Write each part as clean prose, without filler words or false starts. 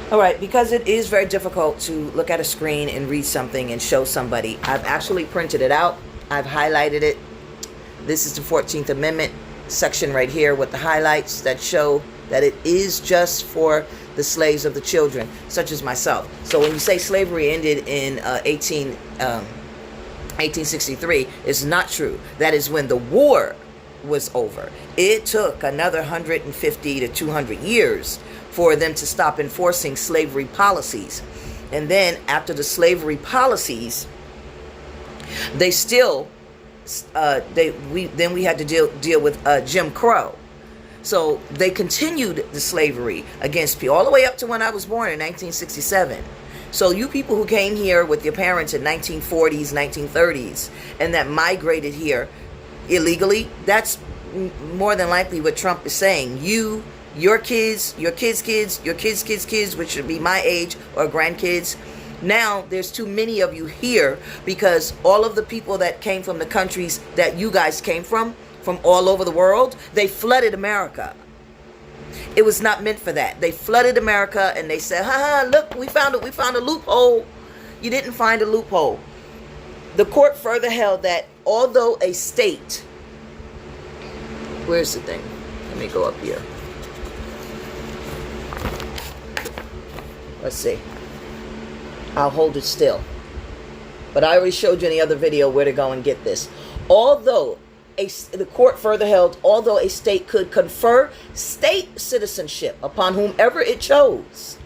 All right, because it is very difficult to look at a screen and read something and show somebody, I've actually printed it out. I've highlighted it. This is the 14th Amendment section right here with the highlights that show that it is just for the slaves of the children, such as myself. So when you say slavery ended in 1863, it's not true. That is when the war was over. It took another 150 to 200 years for them to stop enforcing slavery policies. And then after the slavery policies, they still we had to deal with Jim Crow. So they continued the slavery against people all the way up to when I was born in 1967. So you people who came here with your parents in 1940s, 1930s, and that migrated here illegally, that's more than likely what Trump is saying. Your kids, your kids' kids, your kids' kids' kids, which should be my age, or grandkids. Now there's too many of you here because all of the people that came from the countries that you guys came from all over the world, they flooded America. It was not meant for that. They flooded America and they said, look, we found a loophole. You didn't find a loophole. The court further held that although a state, where's the thing? Let me go up here. Let's see. I'll hold it still. But I already showed you in the other video where to go and get this. Although the court further held, although a state could confer state citizenship upon whomever it chose,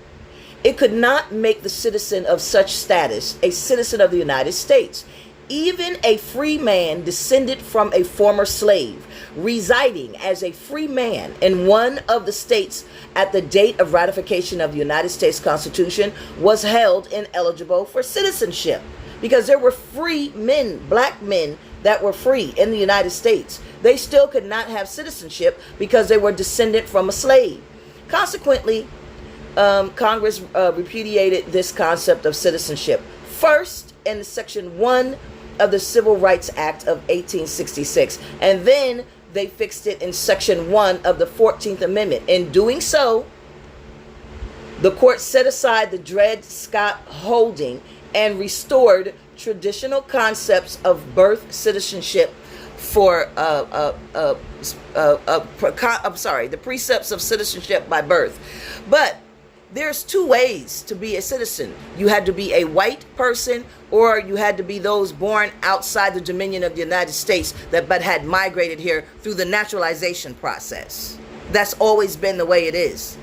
it could not make the citizen of such status a citizen of the United States. Even a free man descended from a former slave, residing as a free man in one of the states at the date of ratification of the United States Constitution, was held ineligible for citizenship. Because there were free men, black men, that were free in the United States. They still could not have citizenship because they were descendant from a slave. Consequently, Congress repudiated this concept of citizenship. First, in Section 1 of the Civil Rights Act of 1866. And then they fixed it in Section 1 of the 14th Amendment. In doing so, the court set aside the Dred Scott holding and restored traditional concepts of birth citizenship for the precepts of citizenship by birth. But there's two ways to be a citizen. You had to be a white person, or you had to be those born outside the dominion of the United States but had migrated here through the naturalization process. That's always been the way it is.